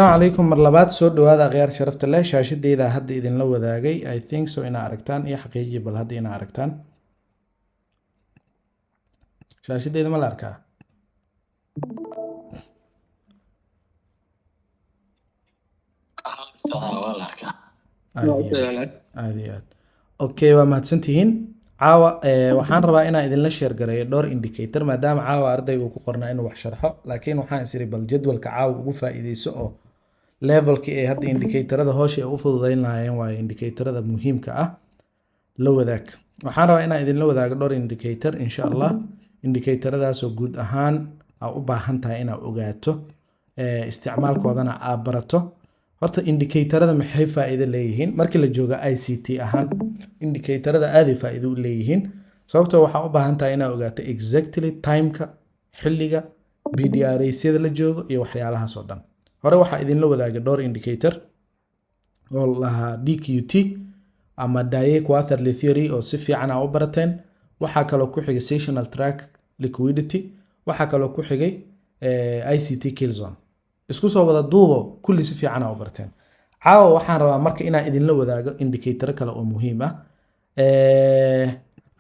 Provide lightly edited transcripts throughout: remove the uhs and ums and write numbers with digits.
السلام عليكم مرلبات سود وهذا غير شرفت الله شاشدي إذا هدي إذن لو ذاقي I think so إنا أركتان إيه حقيقي بل هدي إنا أركتان شاشدي إذا ما لاركا عاديات أوكي ومهدسنتين عاوة waxaan rabaa inaan idinla sheer gareeyo dhowr indicator maadaama caawa ardaygu ku qornaa inuu wax sharxo laakiin waxaan isiri bal jadwalka caawa ugu faa'iideyso oo levelki ee hadda indicatorada hoosha ay u fududeyn lahaayeen waayo indicatorada muhiimka ah la wadaag waxaan rabaa inaan idinla wadaago dhowr indicator insha Allah indicatoradaasoo guud ahaan aa u baahan tahay inaad ogaato isticmaalkoodana aad barato horta indicatorada maxay faa'iido leeyihiin markii la joogo ICT ahaan indicatorada aad ay faa'iido u leeyihiin sababtoo waxaa u baahan tahay inaad ogaato exactly timeka xilliga BDRACyada la joogo iyo waxyaalahaas oo dhan hore waxaa idinla wadaagay dhowr indicator oo lahaa DQT ama Daaye Quarterly Theory oo si fiican aa u barateen waxaa kaloo ku xigay Sessional Track Liquidity waxaa kaloo ku xigay ICT Kill Zone isku soo wada duubo kulli si fiican aa u barteen caawa waxaan rabaa marka inaan idinla wadaago indicator kale oo muhiim ah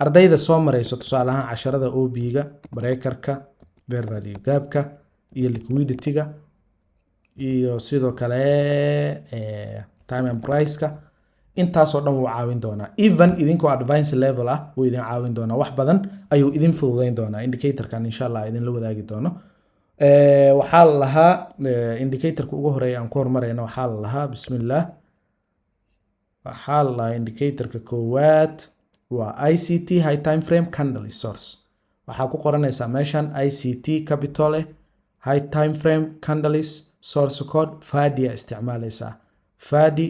ardayda soo maraysa tusaale ahaan casharada OB-ga breakerka fair value gapka iyo liquidity-ga iyo sidoo kale time and price-ka intaasoo dhan wuu caawin doonaa even idinkoo advanced level ah wuu idin caawin doonaa wax badan ayuu idin fududeyn doonaa indicatorkan insha Allah idinla wadaagi doono waxaa la lahaa indicatorka ugu horeeya aan ku hormarayna waxaa la lahaa bismillah waxaa la lahaa indicatorka koowaad waa ICT high time frame candle source waxaa ku qoranaysaa meeshan ICT capital high time frame candle source code fadi isticmaalaysaa fadi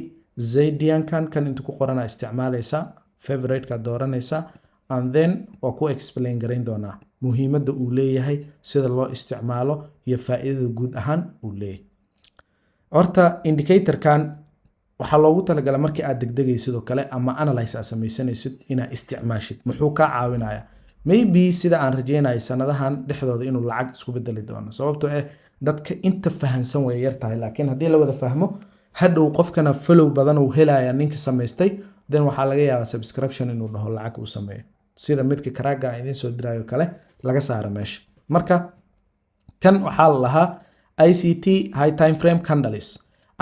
zaydiankan kan inta ku qorana isticmaalaysaa favorite ka dooranaysaa and then waa ku explain garayn doonaa muhiimadda uu leeyahay sida loo isticmaalo iyo faa'iidada guud ahaan uu leeyahay horta indicatorkan waxaa loogu talagalay markii aad degdegaysid oo kale ama analyze aad samaysanaysid inaad isticmaashid muxuu kaa caawinayaa maybe sida aan rajeynayo sanadahan dhexdooda inuu lacag isku bedeli doono sababtoo dadka inta fahansan way yar tahay laakiin haddii la wada fahmo hadhow qofkana follow badan uu helaya ninka samaystay then waxaa laga yaabaa subscription inuu dhaho lacag uu sameeyo sida midka karaaga aan idiin soo diraayo kale laga saaro meesha marka kan waxaa la lahaa ICT high time frame candles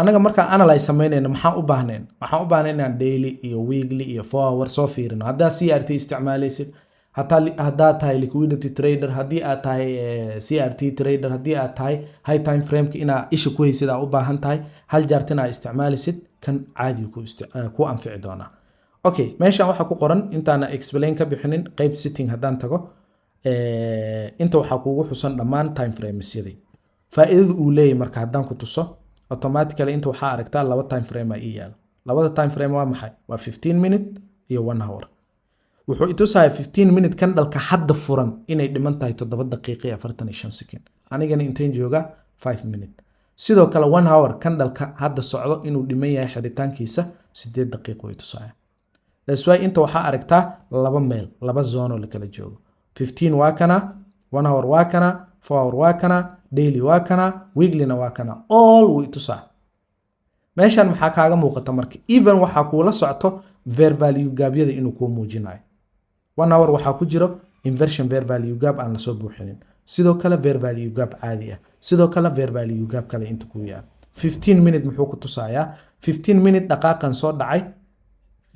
anaga marka analyze sameynayna maxaan u baahneen waxaan u baahneen inaan daily iyo weekly iyo 4 hour soo fiirino haddaa CRT isticmaalaysid haddaa tahay liquidity trader haddii aad tahay CRT trader haddii aad tahay high time frame-ka inaad isha ku haysid aad u baahan tahay hal jaartin aad isticmaalisid kan caadi ku anfici doonaa okay meeshan waxaa ku qoran intaana explain ka bixinin qayb setting haddaan tago inta waxaa kuugu xusan dhammaan time framesyadii faa'iidada uu leeyahay marka haddaan ku tuso automatically inta waxaa aragtaa laba time frame aa ii yaal labada time frame waa maxay waa 15 minute iyo 1 hour wuxuu itusahay 15 minute kan dhalka hadda furan inay dhiman tahay 7 daqiiqo iyo 45 second anigana intaan jooga 5 minute sidoo kale 1 hour kan dhalka hadda socdo inuu dhiman yahay xiritaankiisa 8 daqiiqo ay tusahay that's why inta waxaa aragtaa laba meel laba zone oo la kala joogo 15 waa kana 1 hour waa kana 4 hour waa kana daily waa kana weekly na waa kana all way tusaa meeshan maxaa kaaga muuqata marka even waxaa kuula socto fair value gaabyada inuu kuu muujinayo 1 hour waxaa ku jiro inversion fair value gap aan la soo buuxinin sidoo kale fair value gap caadi ah sidoo kale fair value gap kale inta ku yaal 15 minute muxuu ku tusayaa 15 minute dhaqaaqan soo dhacay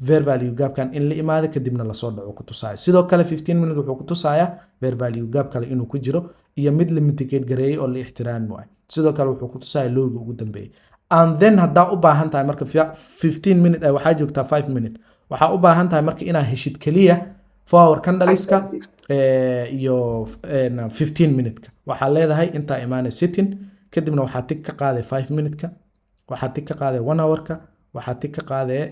fair value gap kan in la imaado kadibna la soo dhaco ku tusaaya sidoo kale 15 minute wuxuu ku tusayaa fair value gap kale inuu ku jiro iyo mid la mitigate gareeyay oo la ixtiraami waayo sidoo kale wuxuu ku tusayaa looga ugu dambeeyay and then haddaa u baahan tahay marka 15 minute ay waxaa joogtaa 5 minute waxaa u baahan tahay marka inaad heshid kaliya 4 hour candleska iyo 15 minute-ka waxaa leedahay intaa imaanay sitting kadibna waxaa tig ka qaaday 5 minute-ka waxaa tig ka qaaday 1 hour-ka waxaa tig ka qaaday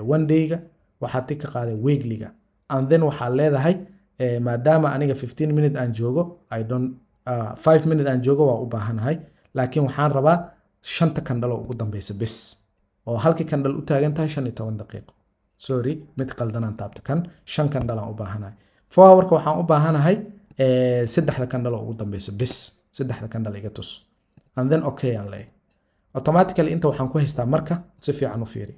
1 day-ga waxaa tig ka qaaday weekly-ga and then waxaa leedahay maadaama aniga 15 minute aan joogo I don't 5 minute aan joogo waa u baahanahay laakiin waxaan rabaa shanta kandhalo ugu dambeysa bes oo halkii kandhal u taagan tahay 15 daqiiqo sorry mid qaldanaan taabto kan 5 kandhal aan u baahanahay 4 hour-ka waxaan u baahanahay saddexda kandhalo ugu dambeysa bes saddexda kandhal iga tus and then okay aan leeyahay automatically inta waxaan ku haystaa marka si fiican u fiiri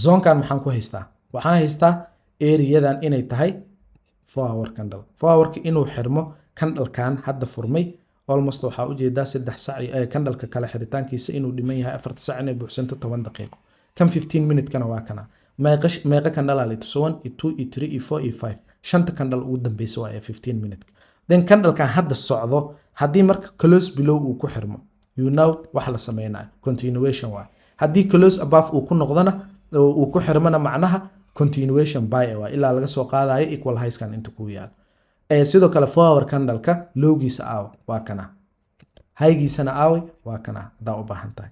zonekan maxaan ku haystaa waxaan haystaa areadan inay tahay 4 hour candle 4 hourka inuu xirmo candlekan hadda furmay almost waxaa ujeedaa 3 sac candleka kale xiritaankiisa inuu dhiman yahay 4 sac inay buuxsanto 10 daqiiqo kan 15 minute kana waa kana meeqa candle la tuso 1 2 3 4 5 shanta candle ugu dambeysay waa 15 minute then candlekan hadda socdo haddii marka close below uu ku xirmo you know wax la sameynayo continuation waa haddii close above uu ku noqdana uu ku xirmana macnaha continuation buy waa ilaa laga soo qaadayo equal highs kan inta ku yaal sidoo kale 4 hour candleka lowgiisa aaw waa kana highgiisana aaw waa kana hadaa u baahan tahay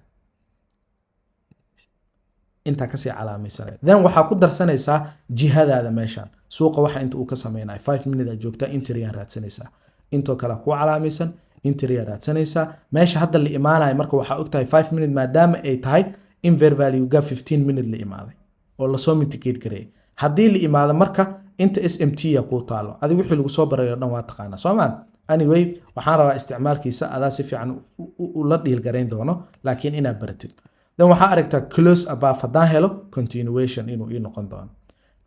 inta ka sii calaamaysanay then waxa ku darsanaysaa jihadaada meeshan suuqa waxa inta uu ka sameeyay 5 minute aad joogta interior raadsanaysaa intoo kale ku calaamaysan interior raadsanaysaa meesha hadda la imaanayo marka waxa ogtahay 5 minute maadaama ay tahay in fair value ga 15 minute la imaaday oo la soo mitigate gareey haddii la imaado marka inta SMT ya ku taalo adigu wixii lagu soo barayo dhan waa taqaana Soomaan anyway waxaan rabaa isticmaalkiisa adaa si fiican u la dhiil gareyn doono laakiin ina baratid then waxa aragtaa close above hadaan helo continuation inuu ii noqon doono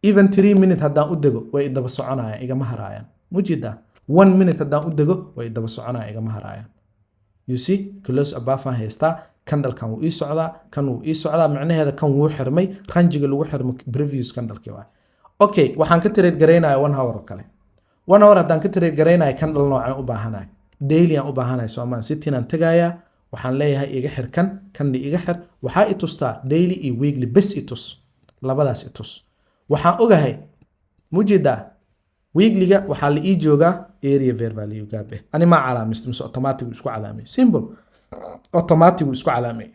even 3 minute hadaan u dego way daba soconayaan igama haraayaan mujida 1 minute hadaan u dego way daba soconayaan igama haraayaan you see close above aan haystaa candlekan wuu ii socdaa kan wuu ii socdaa macnaheeda kan wuu xirmay ranjiga lagu xirmo previous candlekii waa okay waxaan ka trade gareynayaa 1 hour kale 1 hour hadaan ka trade gareynayaa candle noocaan u baahanahay daily aan u baahanahay Soomaan sitiin aan tagayaa waxaan leeyahay iga xir kan iga xir waxa i tustaa daily iyo weekly bes i tus labadaas i tus waxaan ogahay mujida weeklyga waxaa la ii joogaa area fair value gap ani ma calaamist mise automatic isku calaamay simple automatic isku calaamay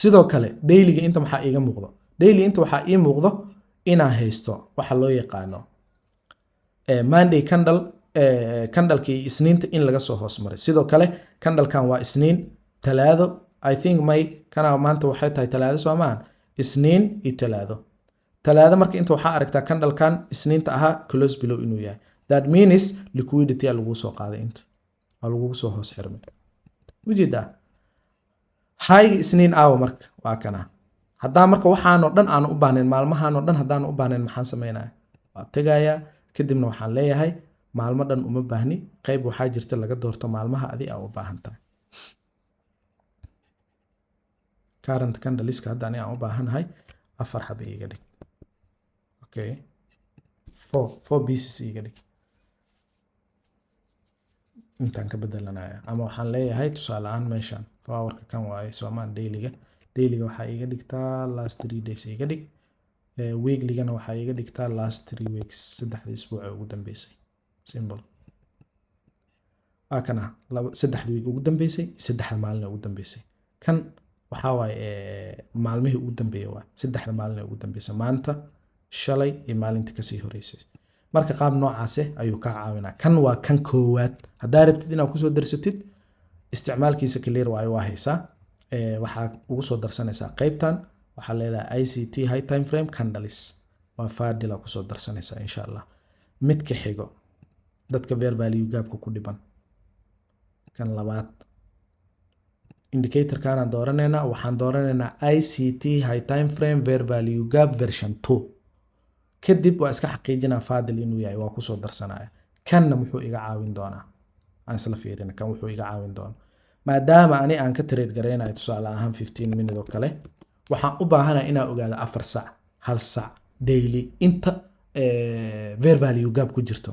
sidoo kale dailyga inta maxaa iiga muuqdo daily inta waxaa ii muuqdo inaan haysto waxa loo yaqaano Monday candle candlekii isniinta in laga soo hoos maray sidoo kale candlekan waa isniin talaado I think may kana maanta waxay tahay talaado Soomaan isniin iyo talaado marka inta waxa aragtaa candlekan isniinta aha close below inuu yahay that means liquidity lagu soo qaaday inta lagu soo hoos xirmay wajida high isniin aaw marka waa kana hadaa marka waxaan oo dhan aan u baahnayn maalmahan oo dhan hadaan u baahnayn maxaan sameeynaa waa tagaya kadibna waxaan leeyahay maalmo dhan uma baahni qayb waxa jirta laga doorto maalmaha adii aad u baahan tahay current candle-iska hadda aan u baahanahay 4 xab iga dhig okay 4 pieces iga dhig intaan ka bedelanaya ama waxaan leeyahay tusaale ahaan meeshan 4 hourka kan waaye Soomaan dailyga waxa iga dhigtaa last 3 days iga dhig weekly-gana waxa iga dhigtaa last 3 weeks saddexda isbuuc ugu dambeysay simple akana saddexda week ugu dambeysay saddexda maalin ugu dambeysay kan waxa waaye maalmihii ugu dambeeyay waa saddexda maalin ugu dambeysay maanta shalay iyo maalinta ka sii horeysay marka qaab noocaas ayuu ka caawinaa kan waa kan koowaad hadaa rabtid inaad ku soo darsatid isticmaalkiisa clear waa haysaa waxa ugu soo darsanaysaa qaybtan waxa leedahay ICT high time frame candles waa faadila ku soo darsanaysaa insha Allah mid ka xigo dadka fair value gap ku dhiban kan labaad indicator kana dooranayna waxaan dooranaynaa ICT high time frame fair value gap version 2 kadib waa iska xaqiijinaa faadil inuu yahay waa ku soo darsanaya kanna muxuu iga caawin doonaa aan isla fiirina kan wuxuu iga caawin doonaa maadaama ani aan ka trade gareynayo tusaale ahaan 15 minute oo kale waxaan u baahanahay inaan ogaado 4 sac 1 sac daily inta fair value gap ku jirto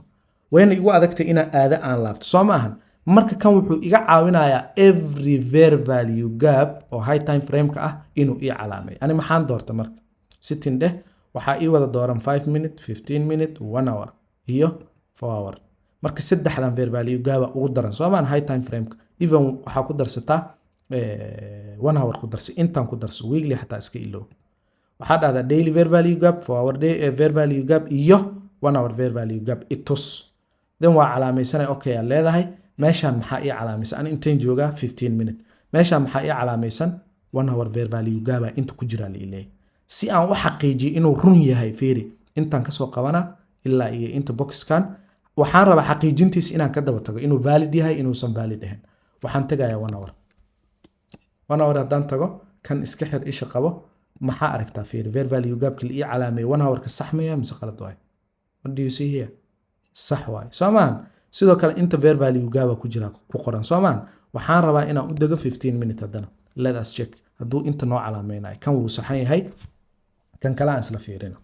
wayna igu adagtay inaan aada aan laabto soo maahan marka kan wuxuu iga caawinayaa every fair value gap oo high time frame ka ah inuu ii calaamay ani maxaan doorta marka sitting dheh waxa ii wada dooran 5 minute 15 minute 1 hour iyo 4 hour marka saddexdan fair value gap ugu daran soo maahan high time frame even waxa ku darsataa 1 hour ku darsi intaan ku darso weekly xataa iska ilo waxa dhahdaa daily fair value gap 4 hour day fair value gap iyo 1 hour fair value gap itus then waa calaamaysanay okay aan leedahay meeshan maxaa ii calaamaysan aan intaan joogaa 15 minute meeshan maxaa ii calaamaysan 1 hour fair value gap inta ku jira leeyahay si aan u xaqiijiyo inuu run yahay fiiri intaan ka soo qabana ilaa iyo inta boxkan waxaan rabaa xaqiijintiisa inaan ka daba tago inuu valid yahay inuusan valid ahayn waxaan tagayaa 1 hour 1 hour haddaan tago kan iska xir isha qabo maxaa aragtaa fiiri fair value gapka la ii calaameeyay 1 hour ka sax maya mise qalad waay what do you see here sax waay soomaan sidoo kale inta fair value gaba ku jira ku qoran soomaan waxaan rabaa inaan u dago 15 minute haddana let us check hadduu inta noo calaameynayo kan wuu saxan yahay kan kale aan isla fiirino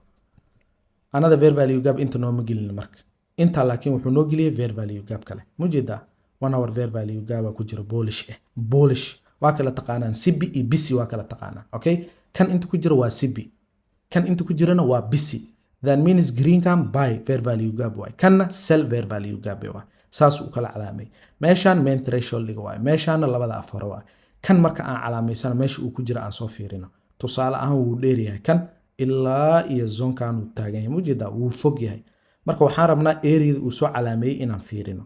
another fair value gap inta nooma gelin marka inta laakiin wuxuu noo geliyay fair value gap kale mujeedaa 1 hour fair value gaba ku jira bullish waa kala taqaanaan CB iyo BC waa kala taqaanaan okay kan inta ku jira waa CB kan inta ku jirana waa BC that means green can buy fair value gap waay kanna sell fair value gap waay saas uu kala calaamay meeshan main threshold waay meeshan labada afar waay kan marka aan calaameysana meesha uu ku jira aan soo fiirino tusaale ahaan wuu dheer yahay kan ilaa iyo zone kan uu taagan yahay mujeedaa wuu fog yahay marka waxaan rabnaa area uu soo calaameeyay inaan fiirino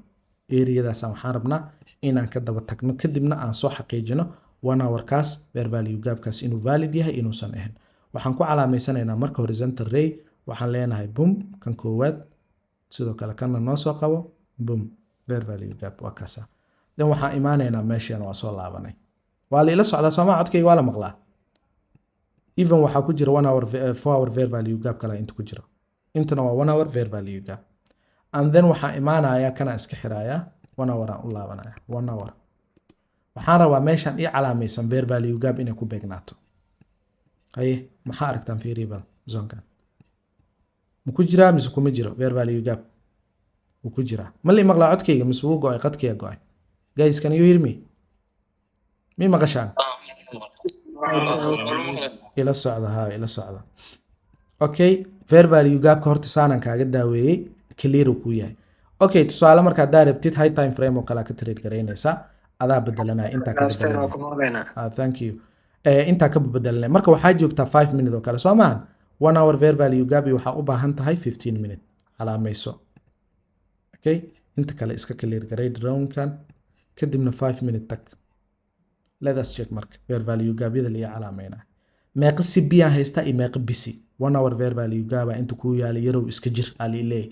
area-daas waxaan rabnaa inaan ka daba tagno kadibna aan soo xaqiijino 1 hour kaas fair value gap kaas inuu valid yahay inuusan ahayn waxaan ku calaameysanaynaa marka horizontal ray waxaan leenahay boom kan koowaad sidoo kale kanna noo soo qabo boom fair value gap waa kaasa dan waxaan imaanaynaa meeshan waa soo laabanay waa la ila socdaa Soomaa codkayga waa la maqlaa even waxaa ku jira 1 hour 4 hour fair value gap kale inta ku jira intana waa 1 hour fair value gap and then waxaan imaanayaa kana iska xiraaya 1 hour aan u laabanaya 1 hour waxaan rabaa meeshan ii calaamaysan fair value gap inay ku beegnaato haye maxaa aragtaan variable zonkan ma ku jiraa mise kuma jiro fair value gap wuu ku jiraa ma li maqlaa codkayga mise wuu go'ay qadkayga go'ay guys can you hear me mi maqashaan ila socda okay fair value gap ka horta saanan kaaga daaweeyay clear ku yahay okay tusaale marka aad rabtid high time frame oo kala ka trade gareynaysa adaa bedelanaa inta ka bedelanaa thank you inta ka bedelanaa marka waxaa joogtaa 5 minutes oo kale Soomaan 1 hour fair value gap waxa u baahan tahay 15 minutes calaamayso okay inta kale iska clear garay drone kan kadibna 5 minutes tag let us check marka fair value gap yada la calaameynaa meeqa CB aan haysta iyo meeqa BC 1 hour fair value gap inta ku yaala yarow iska jir ali leey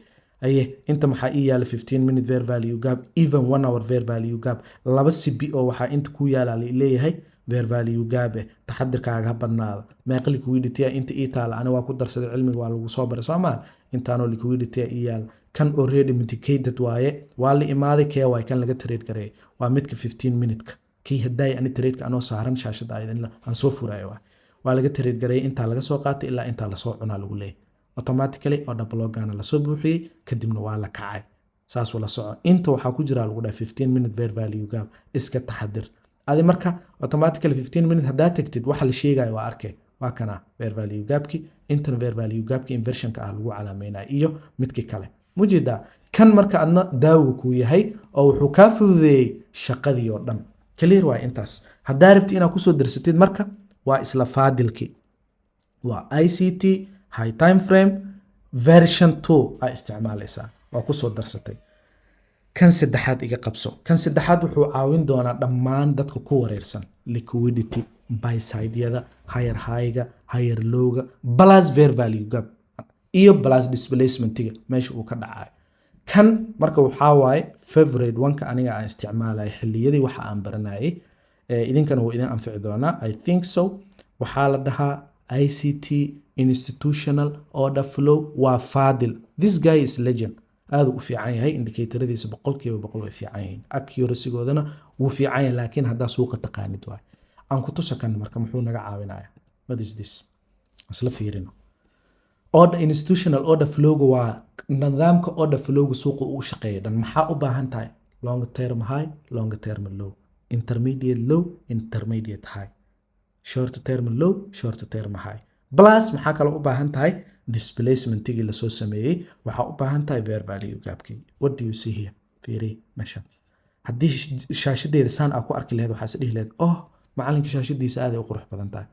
aye inta maxaa ii yaala 15 minute fair value gap even 1 hour fair value gap laba CB oo waxa inta ku yaala ali leeyahay fair value gap taxadirkaaga ha badnaado meeqa liquidity inta ii taala ana waa ku darsaday cilmiga waa lagu soo baray Soomaan intaano liquidity ii yaal kan already mitigated waaye waa la imaaday kee waay kan laga trade gareey waa midka 15 minute ka kii haday ani trade ka anoo saaran shaashada aydan aan soo furayo waa laga trade gareey inta laga soo qaatay ilaa inta la soo cunaa lagu leeyahay automatically order block-ana la soo buuxiyay kadibna waa la kacay saas wala soco inta waxa ku jira lagu dhaaf 15 minute fair value gap iska taxadir adi marka automatically 15 minute hadaa tagtid waxa la sheegayo waa arkay waa kana fair value gapki inta fair value gapki inversion ka lagu calaameynaa iyo midkii kale mujida kan marka adna daawo ku yahay oo wuxuu ka fududeeyay shaqadii oo dhan clear waa intaas hadaa rabtid inaad ku soo darsatid marka waa isla faadilki waa ICT high time frame version 2 ay isticmaalaysaa waa ku soo darsatay kan saddexaad iga qabso kan saddexaad wuxuu caawin doonaa dhammaan dadka ku wareersan liquidity buy side yada higher high-ga higher low-ga plus fair value gap iyo plus displacement-ga meesha uu ka dhacayo kan marka waxaa waaye favorite one-ka aniga aan isticmaalay xilliyadii waxa aan baranayay idinkana wuu idin anfici doonaa I think so waxaa la dhahaa ICT institutional order flow waa faadil this guy is legend aad u fiican yahay indicatoradiisa 100% way fiican yihiin accuracy-goodana wuu fiican yahay laakiin hadda suuqa taqaanid waay aan ku tusakan marka muxuu naga caawinayaa what is this asla fiirino order institutional order flow waa nidaamka order flow suuqa uu shaqeeyo dhan maxaa u baahan tahay long term high long term low intermediate low intermediate high short term low short term high plus maxaa kale u baahan tahay displacement-igi la soo sameeyay waxa u baahan tahay fair value gap-ki what do you see here fiiri meesha haddii shaashadeeda saan aad ku arki lahayd waxaad dhihi lahayd oh macalinka shaashadiisa aad ay u qurux badan tahay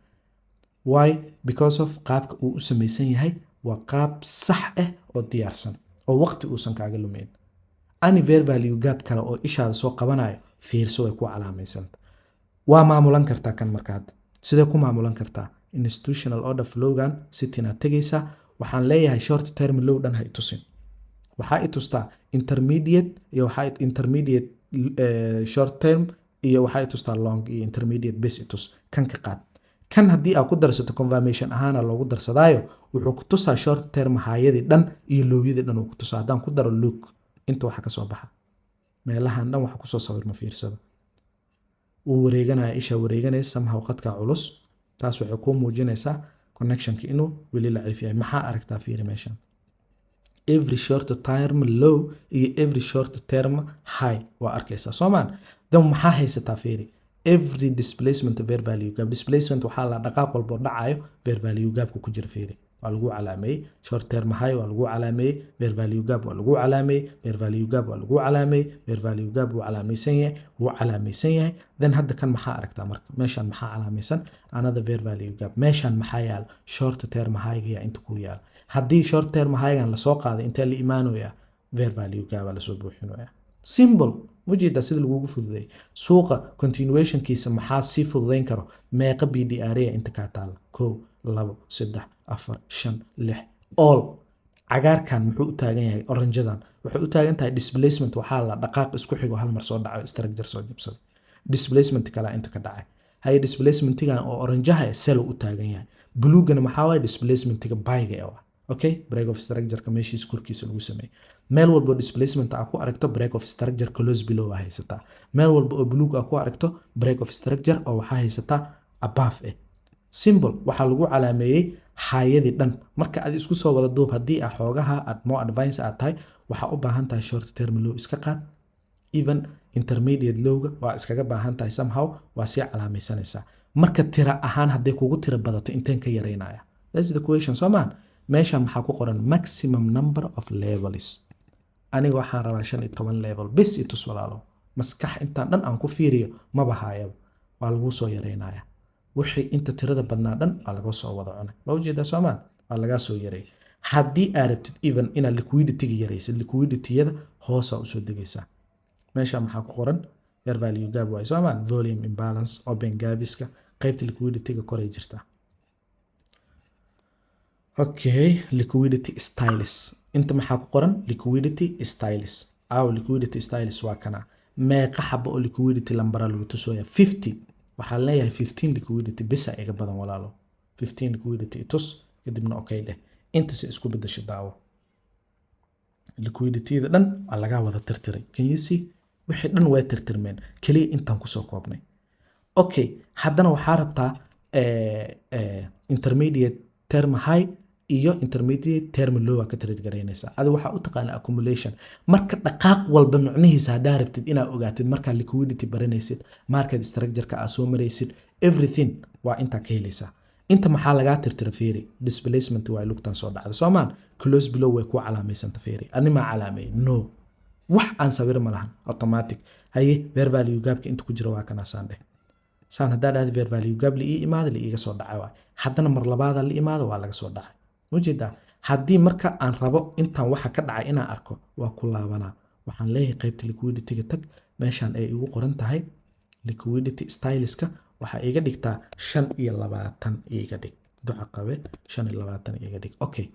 why because of qaabka uu u samaysan yahay waa qaab sax ah oo diyaarsan oo waqti uusan kaaga lumeyn ani fair value gap kale oo ishaada soo qabanayo fiirso way ku calaamaysan waa maamulan kartaa kan markaad sidee ku maamulan kartaa institutional order flow-gan sitina tagaysa waxaan leeyahay short term low dhan ha itusin waxa i tustaa intermediate iyo waxa intermediate short term iyo waxay tustaa long iyo intermediate base itus kan ka qaad kan haddii aad ku darsato confirmation ahaana loogu darsadaayo wuxuu ku tusaa short term hayadii dhan iyo lowyadii dhan uu ku tusaa haddaan ku daro look inta waxa ka soo baxa meelahan dhan waxa kusoo sawirma fiirsada wuu wareeganaya isha wareeganaysa somehow qadka culus taas waxay kuu muujinaysaa connectionka inuu weli laciif yahay maxaa aragtaa fiiri meeshan every short term low iyo every short term high waa arkaysaa soomaan dan maxaa haysataa fiiri every displacement fair value gap displacement waxaa la dhaqaaq walbo dhacayo fair value gapka ku jira fiiri waa lagu calaameeyey short term high waa lagu calaameeyey fair value gap waa lagu calaameeyey fair value gap waa lagu calaameeyey fair value gap wuu calaamaysan yahay then hadda kan maxaa aragtaa marka meeshan maxaa calaamaysan another fair value gap meeshan maxaa yaal short term high ga inta ku yaal haddii short term high gan lasoo qaaday intee la imaanaya fair value gap lasoo buuxinaya simple wajida sida lagu fududeey suuqa continuationkiisa maxaa si fududeyn karo meeqa BDRA inta ka taal 1 2 3 4 5 6 all cagaarkan muxuu u taagan yahay oranjadan wuxuu u taagan tahay displacement waxaa la dhaqaaq isku xigo hal mar soo dhaco structure soo jabsaday displacement kala inta ka dhacay hay displacementigan oo oranjaha ee sell u taagan yahay bluegana maxaa waay displacementiga buyga ee okay break of structure ka meeshiis korkiisa lagu sameeyay meel walba displacement aad ku aragto break of structure close below waa haysataa meel walba oo blue aad ku aragto break of structure oo waxa haysataa above symbol waxa lagu calaameeyay hay'adii dhan marka aad isku soo wada duub hadii ah xoogaha aad more advance aad tahay waxa u baahan tahay short term low iska qaad even intermediate lowga waa iskaga baahan tahay somehow waa si calaamaysanaysa marka tira ahaan hadii kugu tira badato inteen ka yareynaya that's the question so man meesha maxaa ku qoran maximum number of levels aniga waxaan rabaa 15 level bis itus walaalo maskax intaan dhan aan ku fiiriyo ma bahaayo waa lagu soo yareynaya wixii inta tirada badnaa dhan waa laga soo wada cunay waa ujeedaa Soomaan waa laga soo yareey haddii aad rabtid even ina liquidity yareysid liquidity-yada hoos u soo degaysaa meesha maxaa ku qoran fair value gap waa Soomaan volume imbalance open gapiska qaybta liquidity-ga koray jirta okay liquidity stylus inta maxaa ku qoran liquidity stylus liquidity stylus waa kana meeqa xabo oo liquidity lambara lagu tusooya 50 waxaa leeyahay 15 liquidity bisa iga badan walaalo 15 liquidity tus kadibna okay leh inta si isku bedesho daawo liquidity-da dhan waa laga wada tirtiray can you see wixii dhan way tirtirmeen kaliya intaan ku soo koobnay okay haddana waxaa rabtaa intermediate term high iyo intermediate term low ka trade gareynaysa adiga waxa u taqaan accumulation marka dhaqaaq walba macnihiisa hadaa rabtid inaad ogaatid marka liquidity baranaysid market structure-ka aad soo maraysid everything waa inta ka helaysa inta maxaa laga tirtira fiiri displacement waa lugtan soo dhacda Soomaan close below way ku calaamaysan fiiri ani ma calaamay no wax aan sawir ma lahan automatic haye fair value gap inta ku jira waa kana saande saan hadaa dhaad fair value gap li imaado li iga soo dhacay haddana mar labaad li imaado waa laga soo dhacay wajida haddii marka aan rabo intaan waxa ka dhacay inaan arko waa ku laabanaa waxaan leeyahay qaybta liquidity-ga tag meeshan ay ugu qoran tahay liquidity styliska waxa iga dhigtaa 25 iga dhig duca qabe 25 iga dhig okay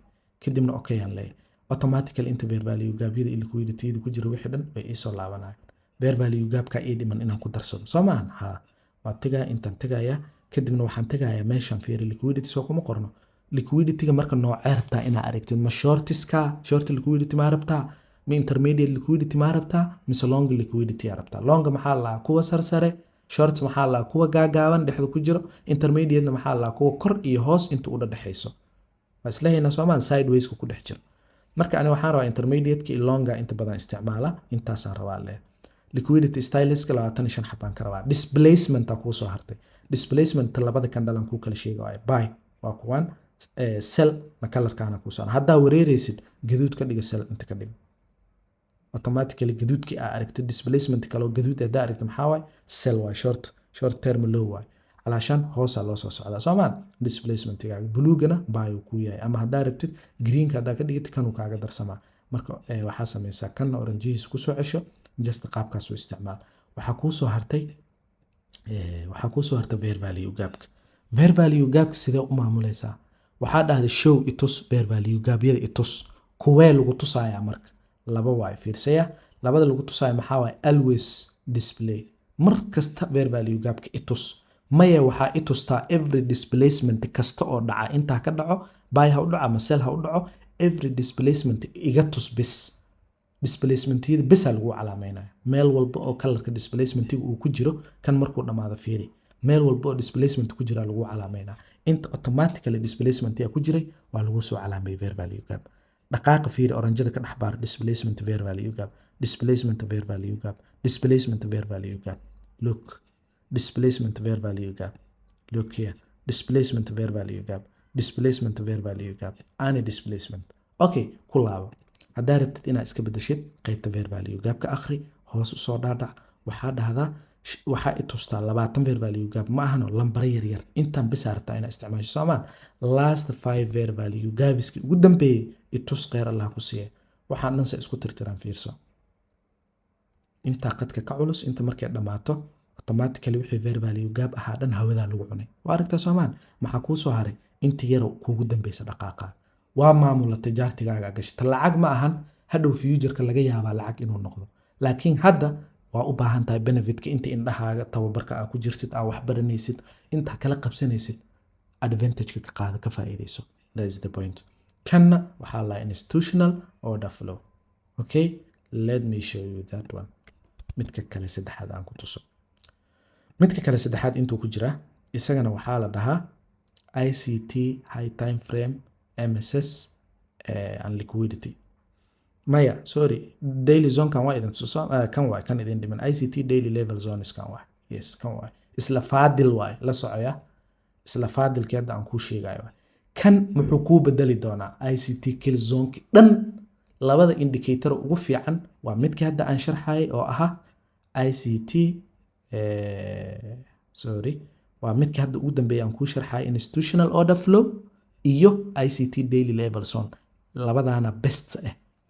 kadibna okay aan leeyahay automatically inta fair value gap-yada iyo liquidity-yada ku jira wixii dhan way ii soo laabanayaan fair value gap-ka ii dhiman inaan ku darsado Soomaan ha waa tagaa intaan tagaya kadibna waxaan tagaya meeshan fair liquidity soo kuma qorno liquidity-ga marka noocee rabtaa inaad aragtid ma short liquidity ma rabtaa ma intermediate liquidity ma rabtaa mise long liquidity rabtaa long maxaa la kuwa sarsare short maxaa la kuwa gaagaaban dhexda ku jiro intermediate maxaa la kuwa kor iyo hoos inta u dhaxayso waslahayna Soomaan sideways ku dhex jiro marka ani waxaan rabaa intermediate iyo longa inta badan isticmaala intaas aan rabaa le liquidity stylus 25 xabaan ka rabaa displacement ku soo hartay displacement labada kan dhalan ku kala sheegay buy waa kuwan sell ma colorkaana ku soo hadaa wareeraysid gaduud ka dhiga sell inta ka dhig automatically gaduudkii aad aragtid displacement kale gaduud aad aragtid maxaa waay sell waay short term low waay alaashan hoosa loo soo socdaa Soomaan displacement-ga blue-gana buy ku yahay ama hadaa aragtid green-ka hadaa ka dhigtid kan uu kaaga darsamaa marka waxa sameeysaa kan orange-hiis ku soo cesho just qaabkaas oo isticmaal waxa ku soo hartay fair value gap-ka fair value gap sidee u maamulaysaa waxaa dhahday show itus fair value gap-yada itus kuwee lagu tusaaya marka laba waay fiirsaya labada lagu tusaaya maxaa waay always display mar kasta fair value gapka itus maya waxaa itustaa every displacement kasta oo dhaca intaa ka dhaco buy ha u dhaco ama sell ha u dhaco every displacement iga tus bis displacementyada bisa lagu calaameynaya meel walba oo colorka displacementiga uu ku jiro kan markuu dhamaado fiiri meel walba oo displacement ku jira lagu calaameynaa inta automatically displacement ku jiray waa lagu soo calaameeyay fair value gap dhaqaaqa fiiri oranjada ka dhaxbaar displacement fair value gap displacement fair value gap displacement fair value gap look displacement fair value gap look here displacement fair value gap displacement fair value gap any displacement okay ku laabo haddaa rabtid inaad iska bedeshid qaybta fair value gapka akhri hoos u soo dhaadhac waxaa dhahdaa waxaa i tustaa 20 fair value gap ma ahano lambara yaryar intaan bis aragtaa inaad isticmaasho soomaan last 5 fair value gapiski ugu dambeeyey i tus kheyr allah ku siiye waxaan dhan se isku tirtiraan fiirso intaa qadka ka culus inta markay dhammaato automatically wixii fair value gap ahaa dhan hawadaa lagu cunay waa aragtaa soomaan maxaa kuu soo haray inta yaro kuugu dambeysa dhaqaaqa waa maamula tijaartigaaga gashta lacag ma ahan hadhow future-ka laga yaabaa lacag inuu noqdo laakiin hadda waa u baahan tahay benefitka inta indhahaaga tababarka aad ku jirtid aad wax baranaysid inta kala qabsanaysid advantage-ka ka qaada ka faa'iidayso that is the point kanna waxaa la institutional order flow okay let me show you that one midka kale saddexaad aan ku tuso midka kale saddexaad intuu ku jira isagana waxaa la dhahaa ICT high time frame MSS and liquidity maya sorry daily zone kan waa idin tuso kan waa kan idin dhiman ICT daily level zones kan waa yes kan waa isla faadil waa la socaya isla faadilkeeda aan ku sheegayo kan muxuu ku bedeli doonaa ICT kill zone dhan labada indicator ugu fiican waa midka hadda aan sharxay oo aha ICT sorry waa midka hadda ugu dambeeyay aan ku sharxay institutional order flow iyo ICT daily level zone labadaana best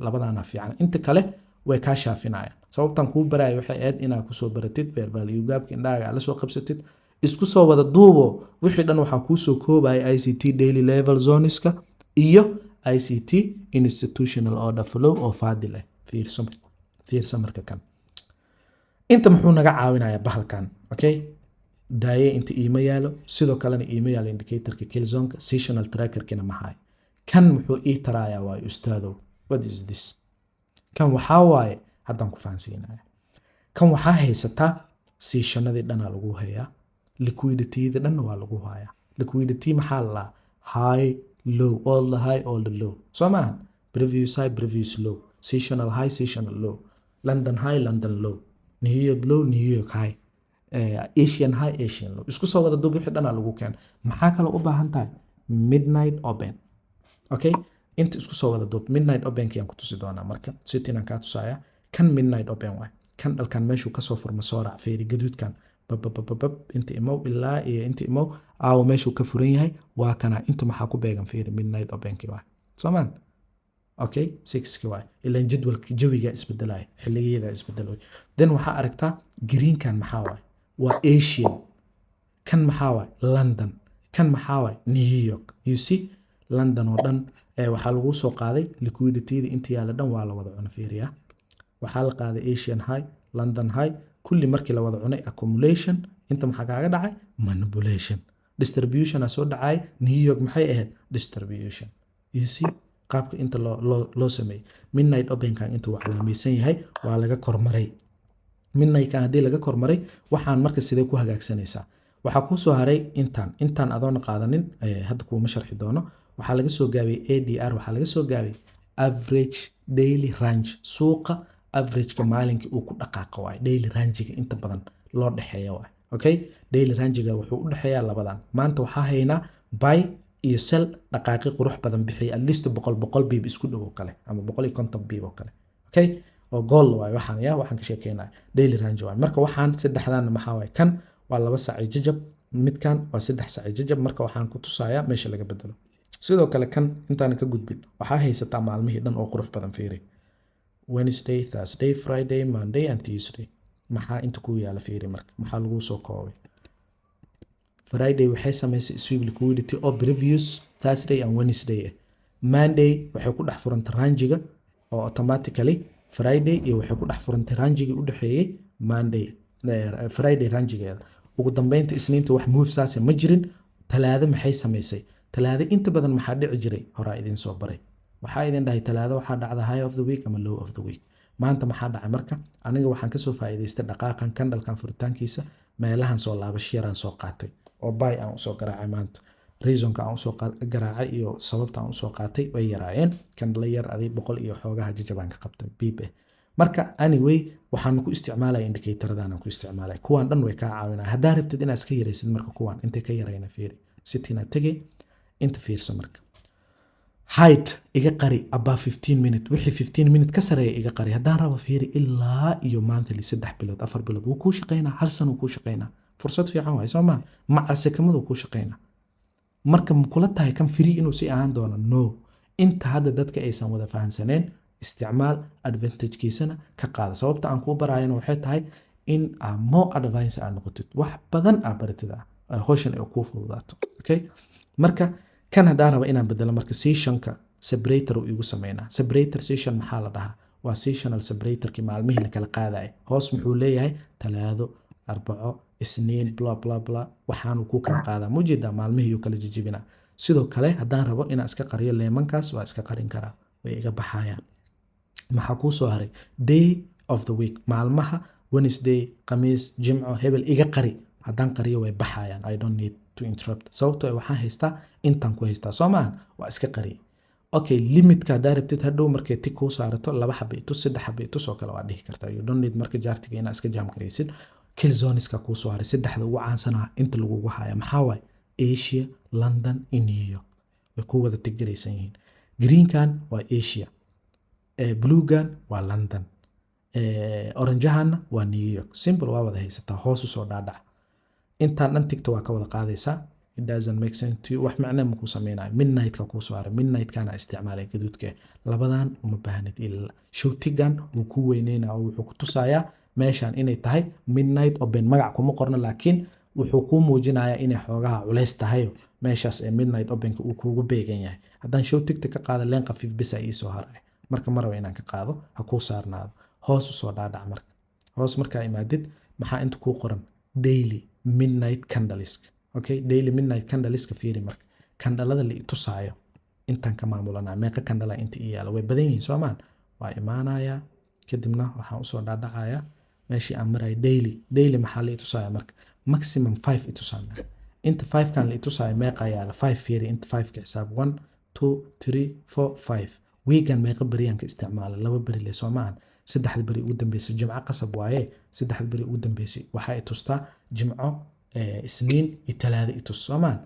labadaana fiican inta kale way ka shaafinayaan sababtan kuu barayo waxay aad inaad ku soo baratid fair value gapka indhaaga la soo qabsatid isku soo wada duubo wixii dhan waxa ku soo koobay ICT daily level zoneska iyo ICT institutional order flow oo faadil ah fiirso marka kan inta muxuu naga caawinayaa bahalkan okay daaye inta email sidoo kalena email indicatorka kill zoneka seasonal trackerkina maxay kan muxuu ii tarayaa waa ustaado what is this kan waxaa waaye haddaan ku fahansiinaya kan waxaa haysataa seasonadii dhana lagu hayaa liquidity-da dhan waa lagu hayaa liquidity maxaa la high low all the high all the low soo maahan previous high previous low seasonal high seasonal low London high London low New York low New York high Asian high Asian low isku soo wada duub wixii dhana lagu keen maxaa kale u baahan tahay midnight open okay inta isku soo wada duub midnight open kiyaan ku tusi doonaa marka sitina ka tusaya kan midnight open way kan dalkan meeshuu ka soo furma soo raac feeri gaduudkan bab inta imow ilaa iyo inta imow aaw meeshuu ka furan yahay waa kana inta maxaa ku beegan feeri midnight open ki way soomaan okay 6 ki way ilaan jadwalka jawiga isbedelay xilligeeda isbedelay then waxaa aragtaa green kan maxaa way waa Asian kan maxaa way London kan maxaa way New York you see London oo dhan waxaa lagu soo qaaday liquidity-da inta yaala dhan waa la wada cunay fiiriya waxaa la qaaday Asian high London high kulli markii la wada cunay accumulation inta maxaa kaaga dhacay manipulation distribution soo dhacay New York maxay ahayd distribution you see qaabka inta loo sameeyay midnight open kan inta wax la miisan yahay waa laga kormaray midnight kan hadii laga kormaray waxaan marka sidee ku hagaagsanaysaa waxa ku soo haray intaan adoon qaadanin hadda kuma sharxi doono waxaa laga soo gaabiyay ADR waxaa laga soo gaabiyay average daily range suuqa average-ka maalinka uu ku dhaqaaqo waay daily range-ga inta badan loo dhaxeeyo waay okay daily range-ga wuxuu u dhaxeeyaa labadan maanta waxaa haynaa buy iyo sell dhaqaaqi qurux badan bixiyay at least 100 bib isku dhow kale ama 150 bib oo kale okay oo goal waay waxaan ka sheekeynaa daily range waay marka waxaan saddexdan maxaa waay kan waa 2 saac jajab midkan waa 3 saac jajab marka waxaan ku tusayaa meesha laga bedelo sidoo kale kan intaan ka gudbin waxaa haysataa maalmihii dhan oo qurux badan fiiri Wednesday Thursday Friday Monday and Tuesday maxaa inta ku yaala fiiri marka maxaa lagu soo koobay Friday waxay samaysay sweep liquidity oo previous Thursday and Wednesday Monday waxay ku dhex furantay range-ga oo automatically Friday iyo waxay ku dhex furantay range-ga u dhaxeeyay Monday Friday ranjigeeda ugu dambeynta isniinta wax move saase ma jirin talaado maxay samaysay talaado inta badan maxaa dhici jiray horaa idin soo baray waxaa idin dhahay talaado waxaa dhacda high of the week ama low of the week maanta maxaa dhacay marka aniga waxaan kasoo faa'iidaystay dhaqaaqan candlekan furitaankiisa meelahan soo laabasho yaraan soo qaatay oo buy aan usoo garaacay maanta reasonka aan usoo garaacay iyo sababta aan usoo qaatay way yaraayeen candle yar adii 100 iyo xoogaha jajabaan ka qabtay beep marka anyway waxaan ku isticmaalaya indicatorada aan ku isticmaalay kuwan dhan way ka caawinayaan hadaa rabtid inaad iska yareysid marka kuwan intee ka yareyna fiiri sitina tagay inta fiirso marka height iga qari above 15 minute wixii 15 minute ka sareeya iga qari hadaan rabo fiiri ilaa iyo maanta li 3 bilood 4 bilood wuu ku shaqeynaa hal sano wuu ku shaqeynaa fursad fiican way Soomaa macal sakamadu ku shaqeynaa marka kula tahay kan free inuu si ahaan doono no inta hadda dadka aysan wada fahansaneen isticmaal advantage kiisana ka qaada sababta aan ku baraayana waxay tahay in more advice aan noqotid wax badan aad baratid hawshan ay ku fududaato okay marka kan hadaan rabo inaan bedelo marka sessionka separator uu igu sameeyna separator session maxaa la dhahaa waa sessional separator ki maalmihi la kala qaadaay hoos muxuu leeyahay talaado arbaco isniin bla bla bla waxaan ku kala qaadaa mujida maalmihi uu kala jijibina sidoo kale hadaan rabo inaan iska qariyo leemankaas waa iska qarin karaa way iga baxayaan maxaa ku soo haray day of the week maalmaha Wednesday Khamiis Jimco hebel iga qari hadaan qariyo way baxayaan I don't need to interrupt sababtoo waxaan haystaa intaan ku haystaa Soomaan waa iska qari okay limitka daarabtid hadhow markay tik ku saarato 2 xabo itu 3 xabo itu soo kala waa dhihi kartaa you don't need marka jaartiga inaad iska jam gareysid kill zoneska ku soo haray saddexda ugu caansanaha inta lagu haya maxaa waay Asia London iyo New York way ku wada tigiraysan yihiin green kan waa Asia blue gan waa London orange han waa New York simple waa wada haysataa hoos u soo dhaadhac intaan dhan tigta waa ka wada qaadaysaa it doesn't make sense to you wax macna ma ku sameeyay midnight ka ku soo haray midnight kana isticmaalay gaduudka labadan uma baahnid illa showtigan uu ku weyneenaa oo wuxuu ku tusayaa meeshan inay tahay midnight open magac kuma qorna laakiin wuxuu ku muujinayaa inay xoogaha culays tahay meeshaas ee midnight openka uu kuugu beegan yahay haddaan showtigta ka qaado leen qafiif bisa ii soo haray marka maraba inaan ka qaado ha ku saarnaado hoos u soo dhaadhac marka hoos marka imaadid maxaa inta ku qoran daily midnight candlelisk okay daily midnight candlelisk fiiri marka candlelada la tusaayo intan ka maamulanaa meeqa candle inta iyaala way badan yihiin Soomaan waa imaanaya kadibna waxaan u soo dhaadhacaya meeshii aan maray daily maxaa la tusaayo marka maximum 5 itusaana inta 5 kan la tusaayo meeqa yaala 5 fiiri inta 5 ka xisaab 1 2 3 4 5 weekend meeqa bariyan ka isticmaala laba bari le Soomaan saddexda bari ugu dambeysay jimco qasab waaye saddexda bari ugu dambeysay waxa ay tustaa jimco isniin iyo talaado i tus Soomaan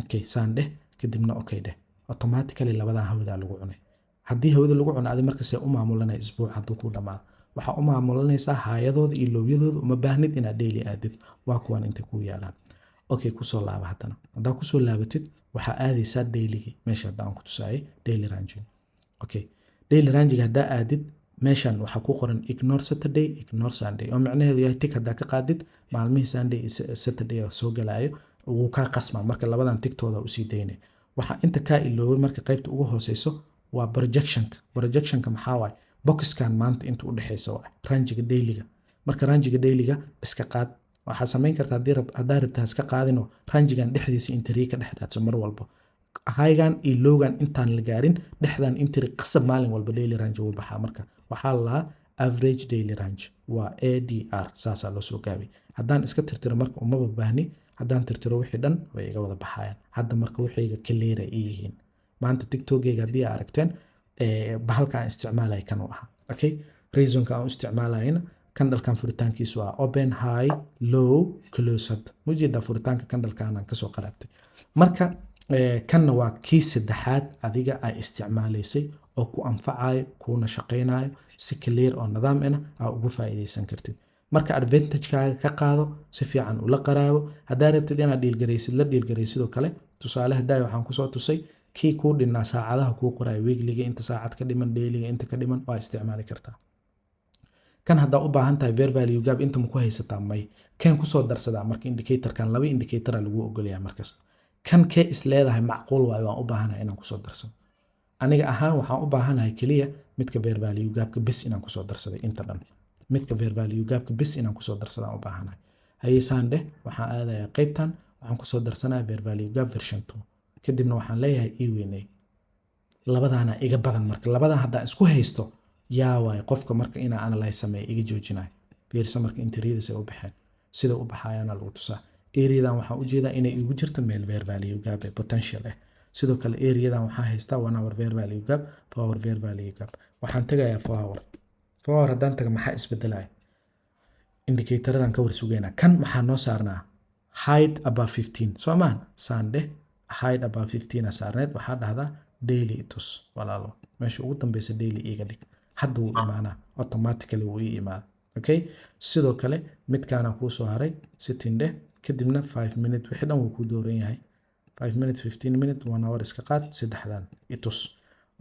okay Sunday kadibna okay dheh automatically labadan hawada lagu cunay haddii hawada lagu cuno adi marka see u maamulanay isbuuc hadduu ku dhamaado waxa u maamulanaysaa haayadooda iyo lowyadooda uma baahnid inaad daily aadid waa kuwan inta ku yaalaan okay ku soo laaba hadana hadaa ku soo laabatid waxa aadaysaa daily meesha hadaan ku tusaayay daily ranging okay daily ranging hadaa aadid meeshan waxa ku qoran ignore Saturday ignore Sunday oo macnaheedu yahay tik hadaa ka qaadid maalmihii Sunday iyo Saturday soo galaayo uu ka qasma marka labadan tiktooda u sii deynay waxa inta ka iloobay marka qaybta ugu hooseyso waa projectionka maxaa waay boxkan maanta inta u dhaxaysa waa ranjiga dailyga marka ranjiga dailyga iska qaad waxa sameyn kartaa hadaa rabtaa iska qaadino ranjigan dhexdiisa intiri ka dhexdaadso mar walba highgan iyo lowgan intaan la gaarin dhexdan intiri qasab maalin walba daily range uu baxaa marka waxaa la average daily range waa ADR saasa loo soo gaabay haddaan iska tirtiro marka uma baahni haddaan tirtiro wixii dhan way iga wada baxayaan hadda marka wixii clear ay yihiin maanta TikTok-gayga haddii aad aragteen bahalka aan isticmaalay kan u ahaa okay reasonka aan isticmaalayna candlekan furitaankiisu waa open high low closed mujida furitaanka candlekan aan kasoo qaraabtay marka kanna waa kii saddexaad adiga ay isticmaalaysay oo ku anfacayo kuna shaqeynayo si clear oo nidaam ah aad ugu faa'iideysan kartid marka advantage-kaaga ka qaado si fiican ula qaraabo hadaa rabtid inaad dhiilgareysid oo kale tusaale hadaa waxaan ku soo tusay kii ku dhinaa saacadaha ku qoray weekliga inta saacad ka dhiman dailyga inta ka dhiman waa isticmaali kartaa kan hadaa u baahan tahay fair value gap inta ma ku haysataa may kan ku soo darsadaa marka indicator-kan laba indicator lagu ogolyahay markasta kan kee is leedahay macquul waayo waan u baahanahay inaan ku soo darsado aniga ahaan waxaan u baahanahay kaliya midka fair value gapka bes inaan ku soo darsaday inta dhan midka fair value gapka bis inaan kusoo darsadaan u baahanahay hayeysaan dheh waxaan aadayaa qaybtan waxaan kusoo darsanayaa fair value gap version 2 kadibna waxaan leeyahay ii weynay labadaana iga badan marka labadan haddaan isku haysto yaa waay qofka marka inaa analyze sameeyo iga joojinayo fiirsa marka interiors ay u baxeen sida u baxayaana lagu tusaa areadan waxaan u jeedaa inay igu jirto meel fair value gap ee potential ah sidoo kale areadan waxaan haystaa 1 hour fair value gap 4 hour fair value gap waxaan tagayaa 4 hour haddaan taga maxaa isbedelaya indicatoradan ka warsugeynaa kan maxaa noo saarnaa hide above 15 soomaan saande hide above 15 saarneed waxaa dhahdaa daily itus walaalo meesha ugu dambeysa daily iga dhig hadda wuu imaanaa automatically wuu ii imaada okay sidoo kale midkaana kuu soo haray sitting dheh kadibna 5 minute wixii dhan wuu ku dooran yahay 5 minutes 15 minutes 1 hour iska qaad saddexdan itus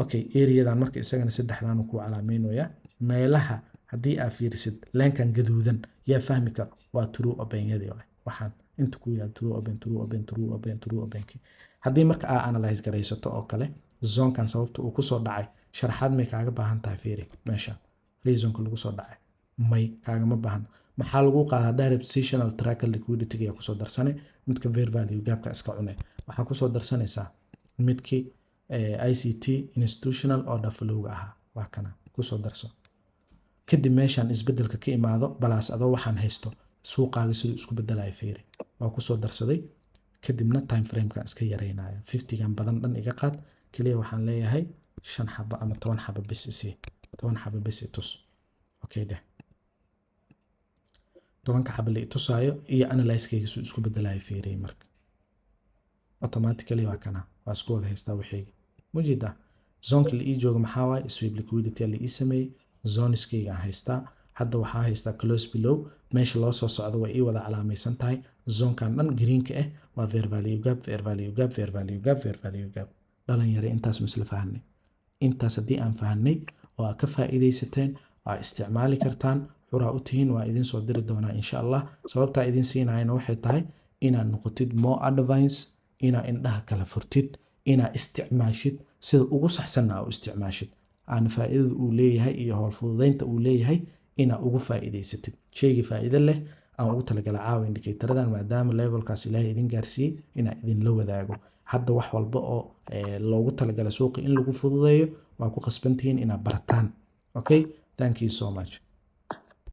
okay areadan marka isagana saddexdan ku calaameynaya meelaha haddii aad fiirisid leenkan gaduudan yaa fahmi karo waa true openyadii waxaan inta ku yaal true open haddii marka aad analyze garaysato oo kale zonkan sababta uu ku soo dhacay sharaxaad may kaaga baahan tahay fiiri meesha reasonka lagu soo dhacay may kaagama baahan maxaa lagu qaadaa direct positional tracker liquidity ga ku soo darsanay midka fair value gapka iska cunay waxaa ku soo darsanaysaa midkii ICT institutional order flow ahaa waa kana ku soo darso kadib meeshan isbedelka ka imaado balaas adoo waxaan haysto suuqaaga siduu isku bedelayo fiiri waa ku soo darsaday kadibna time frame-ka iska yareynaya 50gan badan dhan iga qaad kaliya waxaan leeyahay 5 xabo ama 10 xabo bis isi 10 xabo bis itus okay dheh 10 xabo la itusayo iyo analyze-kayga siduu isku bedelayo fiiri marka automatically waa kana waa isku wada haystaa wixii mujida zonka la ii jooga maxaa waay sweep liquidity la ii sameeyay zoneskayga haystaa hadda waxaa haystaa close below meesha loo soo socdo way ii wada calaamaysan tahay zonkan dhan greenka ah waa fair value gap dhalinyaro intaas misla fahanay intaas haddii aan fahanay oo aad ka faa'iidaysateen waa isticmaali kartaan xuraa u tihiin waa idin soo diri doonaa insha Allah sababtaa idin siinayna waxay tahay inaad noqotid more advanced inaad indhaha kala furtid inaad isticmaashid sida ugu saxsanna u isticmaashid aan faa'iidada uu leeyahay iyo hawl fududeynta uu leeyahay inaad ugu faa'iidaysatid sheyga faa'iido leh aan ugu talagalay caawa indicatoradan maadaama levelkaas ilaahay idin gaarsiiyey inaad idin la wadaago hadda wax walba oo loogu talagalay suuqa in lagu fududeeyo waa ku qasbantihiin inaad barataan okay thank you so much